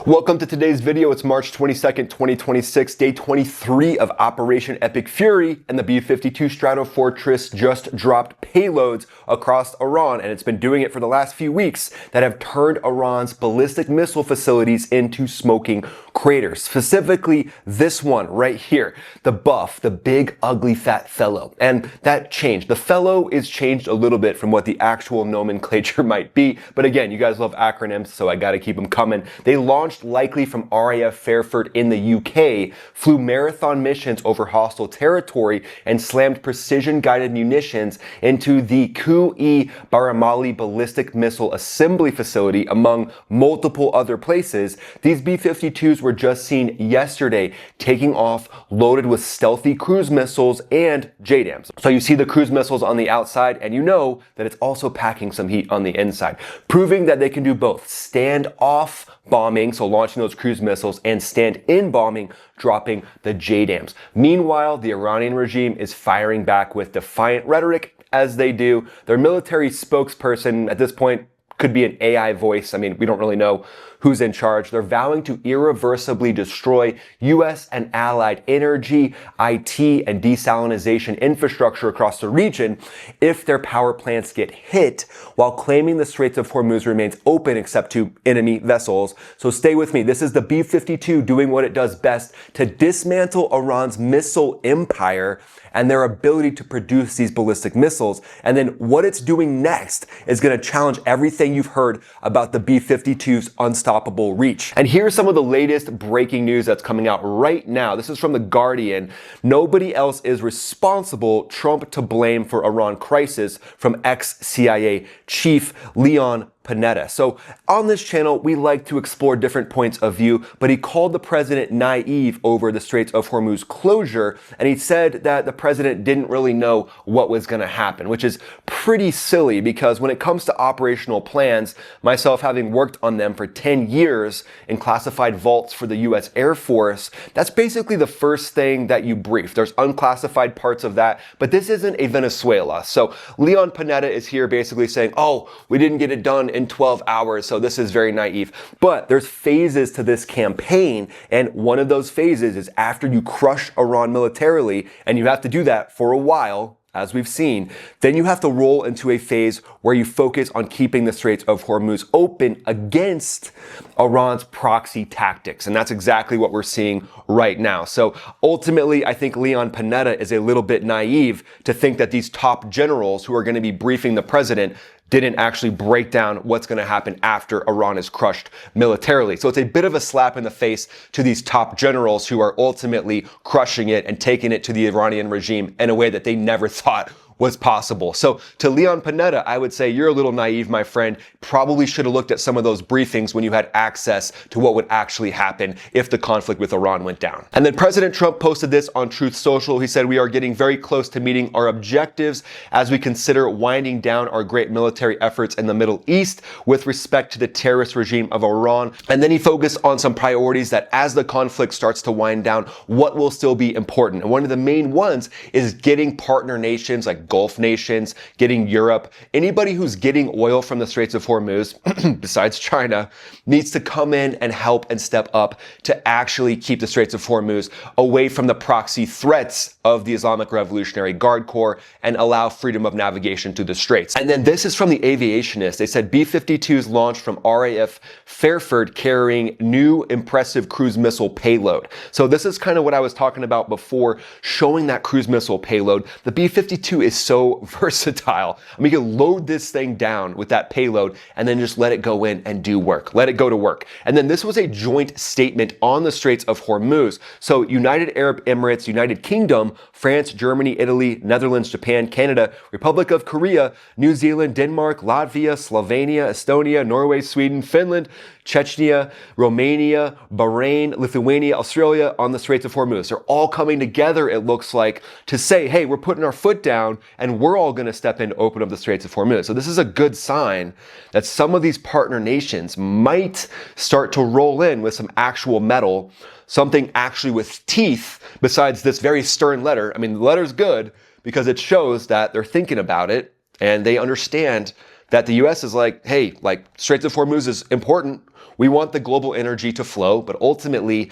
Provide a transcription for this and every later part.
Welcome to today's video. It's March 22nd, 2026, day 23 of Operation Epic Fury, and the B-52 Stratofortress just dropped payloads across Iran, and it's been doing it for the last few weeks that have turned Iran's ballistic missile facilities into smoking craters. Specifically, this one right here, the buff, the big, ugly, fat fellow. And that changed. The fellow is changed a little bit from what the actual nomenclature might be, but again, you guys love acronyms, so I gotta keep them coming. They launched likely from RAF Fairford in the UK, flew marathon missions over hostile territory, and slammed precision-guided munitions into the Kuh-E Barjamali ballistic missile assembly facility, among multiple other places. These B-52s were just seen yesterday taking off loaded with stealthy cruise missiles and JDAMs. So you see the cruise missiles on the outside, and you know that it's also packing some heat on the inside, proving that they can do both standoff bombing, so launching those cruise missiles, and stand-in bombing, dropping the JDAMs. Meanwhile, the Iranian regime is firing back with defiant rhetoric, as they do. Their military spokesperson at this point could be an AI voice. I mean, we don't really know who's in charge. They're vowing to irreversibly destroy U.S. and allied energy, IT, and desalinization infrastructure across the region if their power plants get hit, while claiming the Strait of Hormuz remains open except to enemy vessels. So stay with me. This is the B-52 doing what it does best to dismantle Iran's missile empire and their ability to produce these ballistic missiles. And then what it's doing next is going to challenge everything you've heard about the B-52's unstoppable reach. And here's some of the latest breaking news that's coming out right now. This is from The Guardian. Nobody else is responsible. Trump to blame for Iran crisis, from ex-CIA chief Leon Panetta. So on this channel, we like to explore different points of view, but he called the president naive over the Strait of Hormuz closure, and he said that the president didn't really know what was going to happen, which is pretty silly because when it comes to operational plans, myself having worked on them for 10 years in classified vaults for the U.S. Air Force, that's basically the first thing that you brief. There's unclassified parts of that, but this isn't a Venezuela. So Leon Panetta is here basically saying, oh, we didn't get it done in 12 hours, so this is very naive. But there's phases to this campaign, and one of those phases is after you crush Iran militarily, and you have to do that for a while, as we've seen, then you have to roll into a phase where you focus on keeping the Strait of Hormuz open against Iran's proxy tactics. And that's exactly what we're seeing right now. So ultimately, I think Leon Panetta is a little bit naive to think that these top generals who are going to be briefing the president didn't actually break down what's going to happen after Iran is crushed militarily. So it's a bit of a slap in the face to these top generals who are ultimately crushing it and taking it to the Iranian regime in a way that they never thought was possible. So to Leon Panetta, I would say you're a little naive, my friend. Probably should have looked at some of those briefings when you had access to what would actually happen if the conflict with Iran went down. And then President Trump posted this on Truth Social. He said, "We are getting very close to meeting our objectives as we consider winding down our great military efforts in the Middle East with respect to the terrorist regime of Iran." And then he focused on some priorities that as the conflict starts to wind down, what will still be important. And one of the main ones is getting partner nations like Gulf nations, getting Europe, anybody who's getting oil from the Straits of Hormuz, besides China, needs to come in and help and step up to actually keep the Straits of Hormuz away from the proxy threats of the Islamic Revolutionary Guard Corps and allow freedom of navigation through the straits. And then this is from the Aviationist. They said B-52s launched from RAF Fairford carrying new impressive cruise missile payload. So this is kind of what I was talking about before, showing that cruise missile payload. The B-52 is so versatile. I mean, you can load this thing down with that payload and then just let it go in and do work. Let it go to work. And then this was a joint statement on the Straits of Hormuz. So United Arab Emirates, United Kingdom, France, Germany, Italy, Netherlands, Japan, Canada, Republic of Korea, New Zealand, Denmark, Latvia, Slovenia, Estonia, Norway, Sweden, Finland, Chechnya, Romania, Bahrain, Lithuania, Australia on the Straits of Hormuz. They're all coming together, it looks like, to say, hey, we're putting our foot down and we're all going to step in to open up the Straits of Hormuz. So this is a good sign that some of these partner nations might start to roll in with some actual metal, something actually with teeth besides this very stern letter. I mean, the letter's good because it shows that they're thinking about it and they understand that the U.S. is like, hey, like Straits of Hormuz is important. We want the global energy to flow, but ultimately,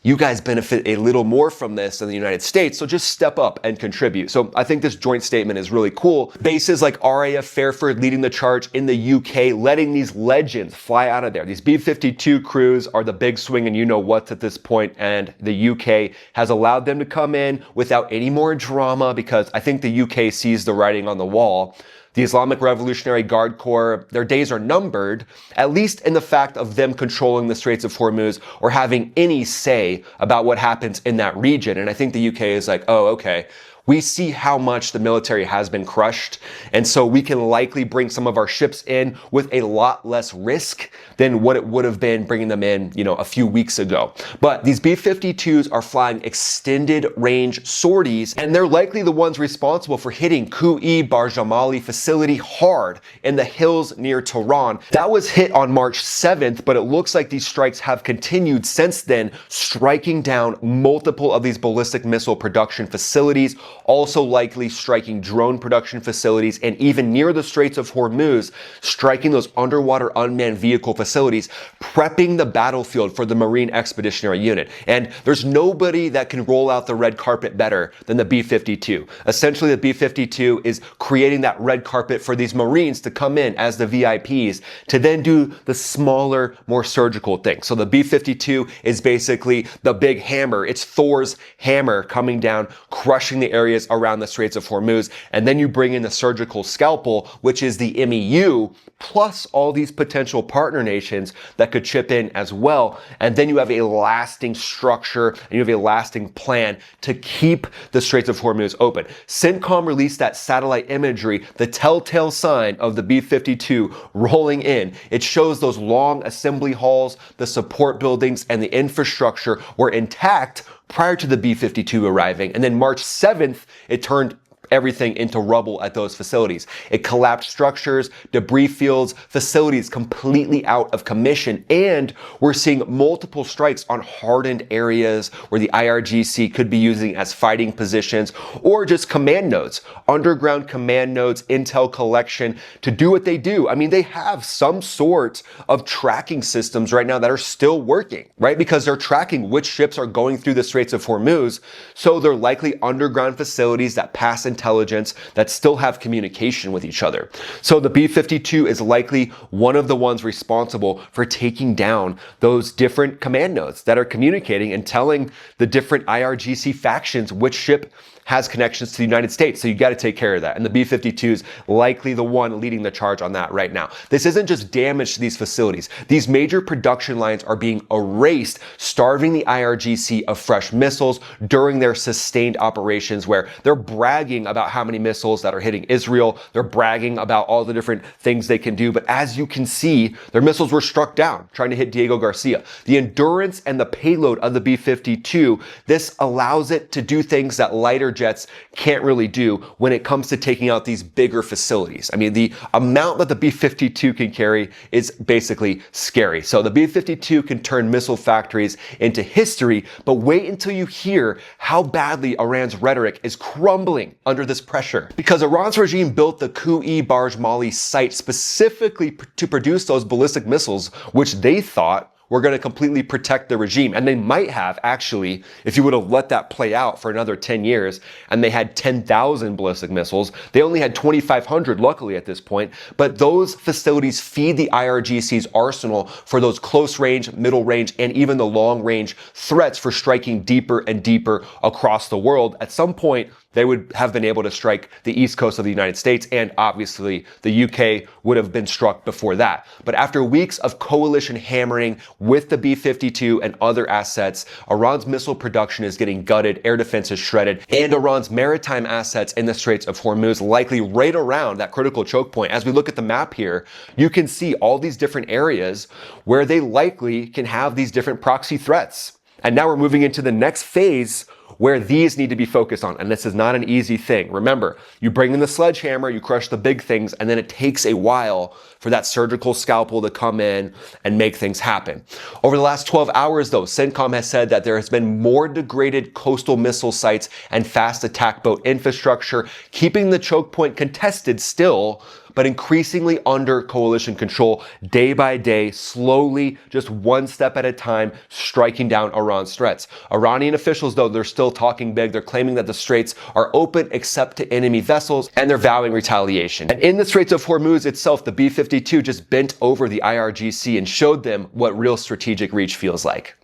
you guys benefit a little more from this than the United States, so just step up and contribute. So I think this joint statement is really cool. Bases like RAF Fairford leading the charge in the UK, letting these legends fly out of there. These B-52 crews are the big swing and you know what at this point, and the UK has allowed them to come in without any more drama because I think the UK sees the writing on the wall. The Islamic Revolutionary Guard Corps, their days are numbered, at least in the fact of them controlling the Straits of Hormuz or having any say about what happens in that region. And I think the UK is like, oh, okay, we see how much the military has been crushed, and so we can likely bring some of our ships in with a lot less risk than what it would have been bringing them in, a few weeks ago. But these B-52s are flying extended range sorties, and they're likely the ones responsible for hitting Kuh-E Barjamali facility hard in the hills near Tehran. That was hit on March 7th, but it looks like these strikes have continued since then, striking down multiple of these ballistic missile production facilities, also likely striking drone production facilities, and even near the Straits of Hormuz, striking those underwater unmanned vehicle facilities, prepping the battlefield for the Marine Expeditionary Unit. And there's nobody that can roll out the red carpet better than the B-52. Essentially, the B-52 is creating that red carpet for these Marines to come in as the VIPs to then do the smaller, more surgical things. So the B-52 is basically the big hammer. It's Thor's hammer coming down, crushing the areas around the Straits of Hormuz, and then you bring in the surgical scalpel, which is the MEU, plus all these potential partner nations that could chip in as well, and then you have a lasting structure and you have a lasting plan to keep the Straits of Hormuz open. CENTCOM released that satellite imagery, the telltale sign of the B-52 rolling in. It shows those long assembly halls, the support buildings, and the infrastructure were intact prior to the B-52 arriving, and then March 7th, it turned everything into rubble at those facilities. It collapsed structures, debris fields, facilities completely out of commission, and we're seeing multiple strikes on hardened areas where the IRGC could be using as fighting positions or just command nodes, underground command nodes, intel collection to do what they do. I mean, they have some sort of tracking systems right now that are still working, right? Because they're tracking which ships are going through the Straits of Hormuz, so they're likely underground facilities that pass intelligence that still have communication with each other. So the B-52 is likely one of the ones responsible for taking down those different command nodes that are communicating and telling the different IRGC factions which ship has connections to the United States. So you got to take care of that. And the B-52 is likely the one leading the charge on that right now. This isn't just damage to these facilities. These major production lines are being erased, starving the IRGC of fresh missiles during their sustained operations where they're bragging about how many missiles that are hitting Israel. They're bragging about all the different things they can do. But as you can see, their missiles were struck down trying to hit Diego Garcia. The endurance and the payload of the B-52, this allows it to do things that lighter jets can't really do when it comes to taking out these bigger facilities. I mean, the amount that the B-52 can carry is basically scary. So the B-52 can turn missile factories into history, but wait until you hear how badly Iran's rhetoric is crumbling under this pressure. Because Iran's regime built the Kuh-E Barjamali site specifically to produce those ballistic missiles, which they thought were going to completely protect the regime. And they might have, actually, if you would have let that play out for another 10 years, and they had 10,000 ballistic missiles. They only had 2,500, luckily, at this point. But those facilities feed the IRGC's arsenal for those close range, middle range, and even the long range threats for striking deeper and deeper across the world. At some point, they would have been able to strike the east coast of the United States, and obviously the UK would have been struck before that. But after weeks of coalition hammering with the B-52 and other assets, Iran's missile production is getting gutted, air defense is shredded, and Iran's maritime assets in the Straits of Hormuz likely right around that critical choke point. As we look at the map here, you can see all these different areas where they likely can have these different proxy threats. And now we're moving into the next phase where these need to be focused on. And this is not an easy thing. Remember, you bring in the sledgehammer, you crush the big things, and then it takes a while for that surgical scalpel to come in and make things happen. Over the last 12 hours, though, CENTCOM has said that there has been more degraded coastal missile sites and fast attack boat infrastructure, keeping the choke point contested still but increasingly under coalition control day by day, slowly, just one step at a time, striking down Iran's threats. Iranian officials, though, they're still talking big. They're claiming that the straits are open except to enemy vessels, and they're vowing retaliation. And in the Straits of Hormuz itself, the B-52 just bent over the IRGC and showed them what real strategic reach feels like.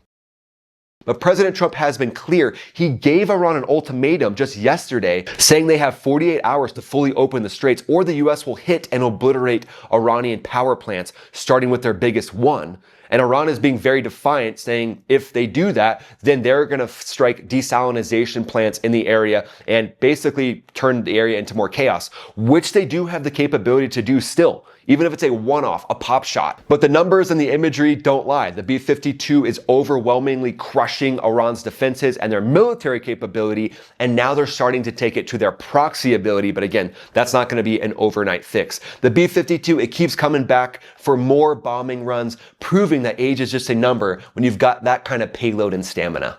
But President Trump has been clear. He gave Iran an ultimatum just yesterday, saying they have 48 hours to fully open the straits, or the U.S. will hit and obliterate Iranian power plants, starting with their biggest one. And Iran is being very defiant, saying if they do that, then they're going to strike desalination plants in the area and basically turn the area into more chaos, which they do have the capability to do still, even if it's a one-off, a pop shot. But the numbers and the imagery don't lie. The B-52 is overwhelmingly crushing Iran's defenses and their military capability, and now they're starting to take it to their proxy ability. But again, that's not going to be an overnight fix. The B-52, it keeps coming back for more bombing runs, proving that age is just a number when you've got that kind of payload and stamina.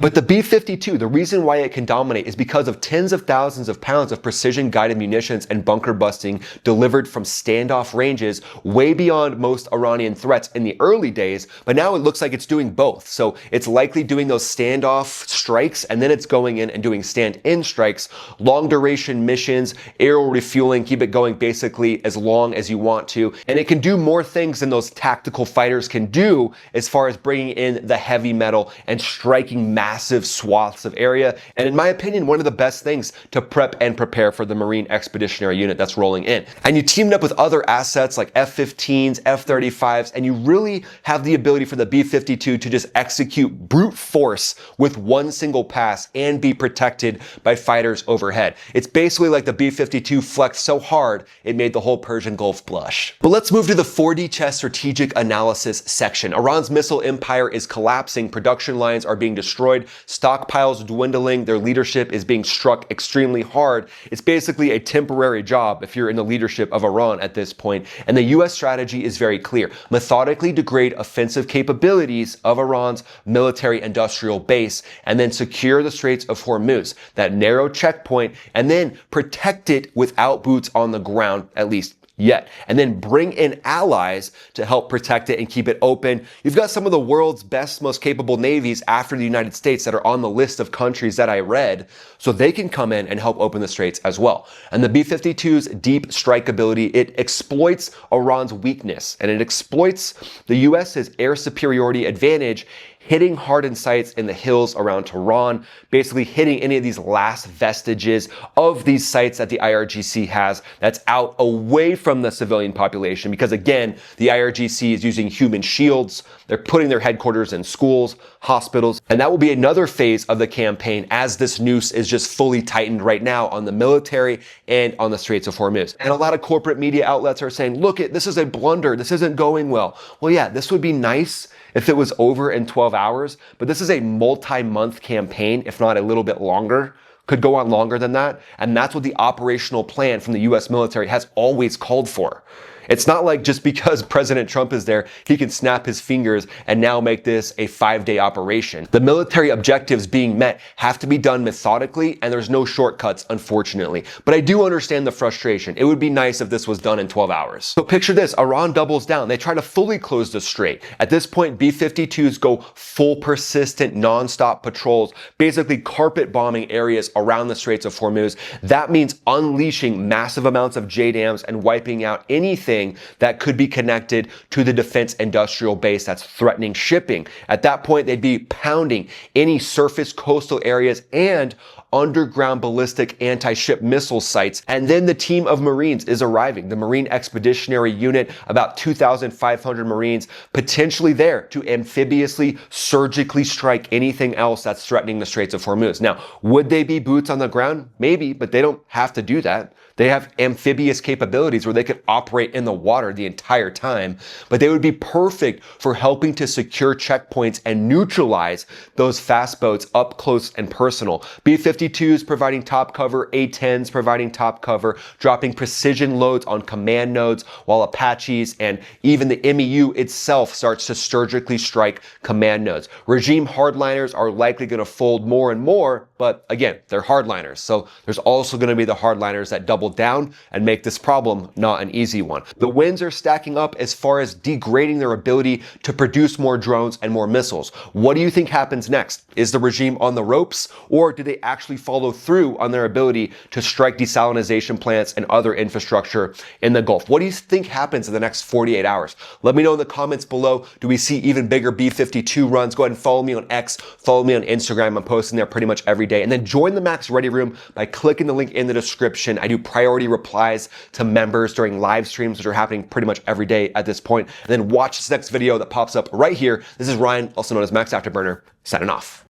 But the B-52, the reason why it can dominate is because of tens of thousands of pounds of precision-guided munitions and bunker busting delivered from standoff ranges way beyond most Iranian threats in the early days, but now it looks like it's doing both. So it's likely doing those standoff strikes, and then it's going in and doing stand-in strikes, long-duration missions, aerial refueling, keep it going basically as long as you want to. And it can do more things than those tactical fighters can do as far as bringing in the heavy metal and striking massive swaths of area. And in my opinion, one of the best things to prep and prepare for the Marine Expeditionary Unit that's rolling in. And you team it up with other assets like F-15s, F-35s, and you really have the ability for the B-52 to just execute brute force with one single pass and be protected by fighters overhead. It's basically like the B-52 flexed so hard, it made the whole Persian Gulf blush. But let's move to the 4D chess strategic analysis section. Iran's missile empire is collapsing, production lines are being destroyed, stockpiles dwindling, their leadership is being struck extremely hard. It's basically a temporary job if you're in the leadership of Iran at this point. And the US strategy is very clear. Methodically degrade offensive capabilities of Iran's military industrial base, and then secure the Straits of Hormuz, that narrow checkpoint, and then protect it without boots on the ground, at least yet, and then bring in allies to help protect it and keep it open. You've got some of the world's best, most capable navies after the United States that are on the list of countries that I read, so they can come in and help open the straits as well. And the B-52's deep strike ability, it exploits Iran's weakness, and it exploits the US's air superiority advantage, hitting hardened sites in the hills around Tehran, basically hitting any of these last vestiges of these sites that the IRGC has that's out away from the civilian population. Because again, the IRGC is using human shields. They're putting their headquarters in schools, hospitals, and that will be another phase of the campaign as this noose is just fully tightened right now on the military and on the Straits of Hormuz. And a lot of corporate media outlets are saying, look, this is a blunder. This isn't going well. Well, yeah, this would be nice if it was over in 12 hours, but this is a multi-month campaign, if not a little bit longer. Could go on longer than that. And that's what the operational plan from the US military has always called for. It's not like just because President Trump is there, he can snap his fingers and now make this a 5-day operation. The military objectives being met have to be done methodically, and there's no shortcuts, unfortunately. But I do understand the frustration. It would be nice if this was done in 12 hours. So picture this, Iran doubles down. They try to fully close the strait. At this point, B-52s go full persistent non-stop patrols, basically carpet bombing areas around the Straits of Hormuz. That means unleashing massive amounts of JDAMs and wiping out anything that could be connected to the defense industrial base that's threatening shipping. At that point, they'd be pounding any surface coastal areas and underground ballistic anti-ship missile sites. And then the team of Marines is arriving. The Marine Expeditionary Unit, about 2,500 Marines, potentially there to amphibiously, surgically strike anything else that's threatening the Straits of Hormuz. Now, would they be boots on the ground? Maybe, but they don't have to do that. They have amphibious capabilities where they could operate in the water the entire time, but they would be perfect for helping to secure checkpoints and neutralize those fast boats up close and personal. B-52s providing top cover, A-10s providing top cover, dropping precision loads on command nodes, while Apaches and even the MEU itself starts to surgically strike command nodes. Regime hardliners are likely going to fold more and more, but again, they're hardliners. So there's also going to be the hardliners that double double down and make this problem not an easy one. The wins are stacking up as far as degrading their ability to produce more drones and more missiles. What do you think happens next? Is the regime on the ropes, or do they actually follow through on their ability to strike desalination plants and other infrastructure in the Gulf? What do you think happens in the next 48 hours? Let me know in the comments below. Do we see even bigger B-52 runs? Go ahead and follow me on X, follow me on Instagram. I'm posting there pretty much every day. And then join the Max Ready Room by clicking the link in the description. I do priority replies to members during live streams, which are happening pretty much every day at this point. And then watch this next video that pops up right here. This is Ryan, also known as Max Afterburner, signing off.